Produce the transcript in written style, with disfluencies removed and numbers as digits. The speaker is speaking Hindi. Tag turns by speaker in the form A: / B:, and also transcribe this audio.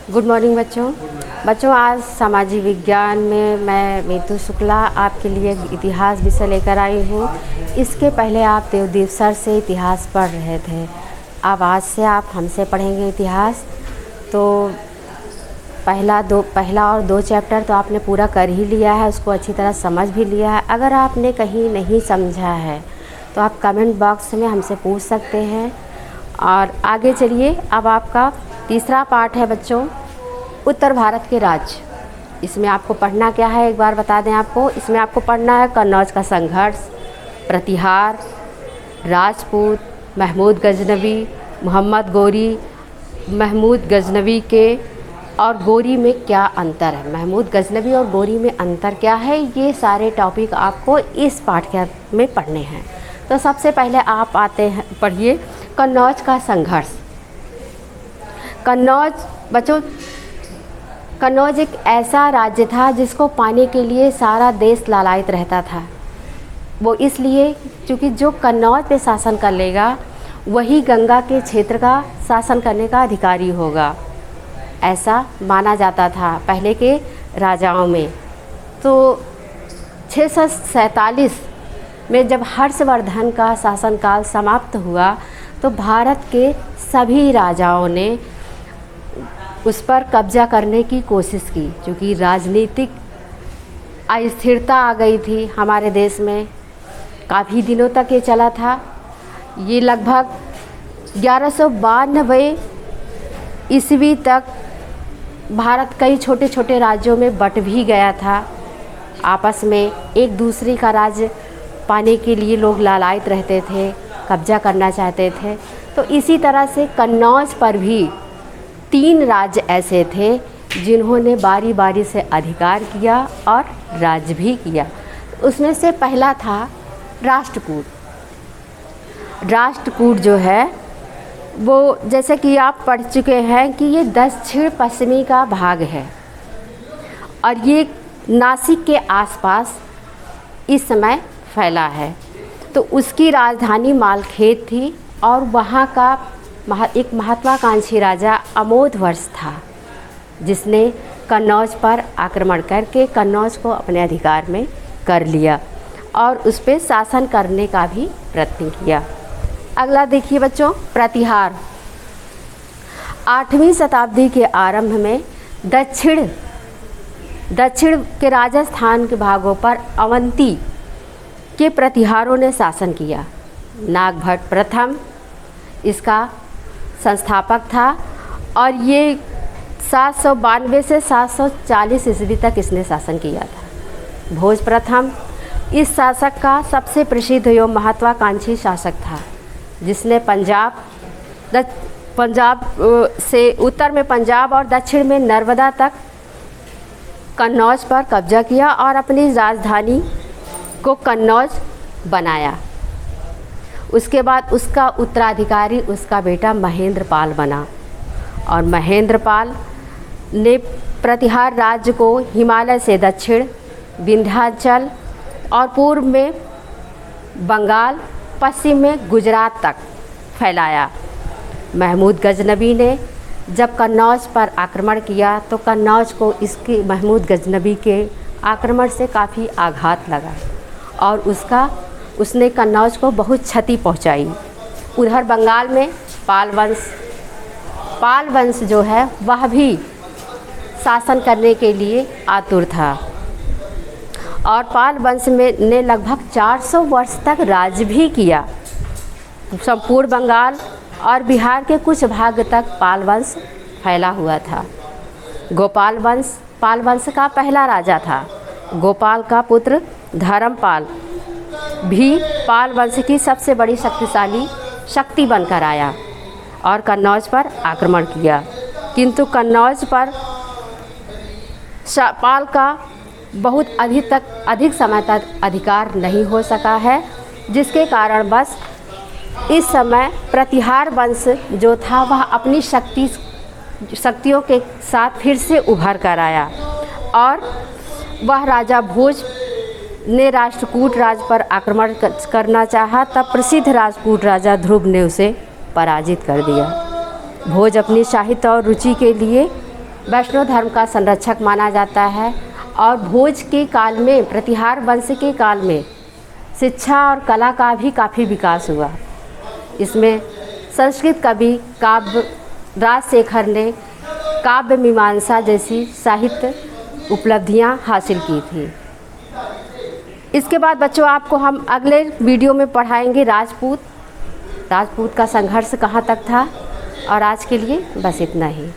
A: गुड मॉर्निंग बच्चों आज सामाजिक विज्ञान में मैं मीतू शुक्ला आपके लिए इतिहास विषय लेकर आई हूँ। इसके पहले आप देवदीप सर से इतिहास पढ़ रहे थे। अब आज से आप हमसे पढ़ेंगे इतिहास। तो पहला और दो चैप्टर तो आपने पूरा कर ही लिया है, उसको अच्छी तरह समझ भी लिया है। अगर आपने कहीं नहीं समझा है तो आप कमेंट बॉक्स में हमसे पूछ सकते हैं। और आगे चलिए, अब आपका तीसरा पार्ट है बच्चों, उत्तर भारत के राज्य। इसमें आपको पढ़ना क्या है, एक बार बता दें आपको। इसमें आपको पढ़ना है कन्नौज का संघर्ष, प्रतिहार, राजपूत, महमूद गजनवी, मोहम्मद गोरी, महमूद गजनवी के और गोरी में क्या अंतर है, महमूद गजनवी और गोरी में अंतर क्या है, ये सारे टॉपिक आपको इस पाठ्यक्रम में पढ़ने हैं। तो सबसे पहले आप आते हैं, पढ़िए कन्नौज का संघर्ष। कन्नौज बच्चों, कन्नौज एक ऐसा राज्य था जिसको पाने के लिए सारा देश लालायित रहता था। वो इसलिए क्योंकि जो कन्नौज पे शासन कर लेगा वही गंगा के क्षेत्र का शासन करने का अधिकारी होगा, ऐसा माना जाता था पहले के राजाओं में। तो 647 में जब हर्षवर्धन का शासनकाल समाप्त हुआ तो भारत के सभी राजाओं ने उस पर कब्जा करने की कोशिश की। क्योंकि राजनीतिक अस्थिरता आ गई थी हमारे देश में, काफ़ी दिनों तक ये चला था। ये लगभग 1192 ईस्वी तक भारत कई छोटे छोटे राज्यों में बट भी गया था। आपस में एक दूसरे का राज्य पाने के लिए लोग लालायित रहते थे, कब्जा करना चाहते थे। तो इसी तरह से कन्नौज पर भी 3 राज्य ऐसे थे जिन्होंने बारी बारी से अधिकार किया और राज भी किया। उसमें से पहला था राष्ट्रकूट। राष्ट्रकूट जो है वो, जैसे कि आप पढ़ चुके हैं कि ये दक्षिण पश्चिमी का भाग है और ये नासिक के आसपास इस समय फैला है। तो उसकी राजधानी मालखेत थी और वहाँ का एक महत्वाकांक्षी राजा अमोधवर्ष था जिसने कन्नौज पर आक्रमण करके कन्नौज को अपने अधिकार में कर लिया और उस पर शासन करने का भी प्रयत्न किया। अगला देखिए बच्चों, प्रतिहार। 8वीं शताब्दी के आरंभ में दक्षिण के राजस्थान के भागों पर अवंती के प्रतिहारों ने शासन किया। नागभट्ट प्रथम इसका संस्थापक था और ये 792 से 740 ईस्वी तक इसने शासन किया था। भोज प्रथम इस शासक का सबसे प्रसिद्ध एवं महत्वाकांक्षी शासक था जिसने पंजाब से उत्तर में पंजाब और दक्षिण में नर्मदा तक कन्नौज पर कब्जा किया और अपनी राजधानी को कन्नौज बनाया। उसके बाद उसका उत्तराधिकारी उसका बेटा महेंद्रपाल बना और महेंद्रपाल ने प्रतिहार राज्य को हिमालय से दक्षिण, विंध्याचल और पूर्व में बंगाल, पश्चिम में गुजरात तक फैलाया। महमूद गजनवी ने जब कन्नौज पर आक्रमण किया तो कन्नौज को इसके महमूद गजनवी के आक्रमण से काफ़ी आघात लगा और उसने कन्नौज को बहुत क्षति पहुंचाई। उधर बंगाल में पाल वंश जो है वह भी शासन करने के लिए आतुर था और पाल वंश ने लगभग 400 वर्ष तक राज भी किया। संपूर्ण बंगाल और बिहार के कुछ भाग तक पाल वंश फैला हुआ था। गोपाल वंश पाल वंश का पहला राजा था। गोपाल का पुत्र धर्मपाल भी पाल वंश की सबसे बड़ी शक्तिशाली शक्ति बनकर आया और कन्नौज पर आक्रमण किया, किंतु कन्नौज पर पाल का बहुत अधिक समय तक अधिकार नहीं हो सका है, जिसके कारण बस इस समय प्रतिहार वंश जो था वह अपनी शक्तियों के साथ फिर से उभर कर आया और वह राजा भोज ने राष्ट्रकूट राज पर आक्रमण करना चाहा। तब प्रसिद्ध राजपूत राजा ध्रुव ने उसे पराजित कर दिया। भोज अपनी साहित्य और रुचि के लिए वैष्णव धर्म का संरक्षक माना जाता है और भोज के काल में, प्रतिहार वंश के काल में शिक्षा और कला का भी काफ़ी विकास हुआ। इसमें संस्कृत कवि काव्य राजशेखर ने काव्य मीमांसा जैसी साहित्य उपलब्धियां हासिल की थी। इसके बाद बच्चों आपको हम अगले वीडियो में पढ़ाएंगे राजपूत का संघर्ष कहाँ तक था। और आज के लिए बस इतना ही।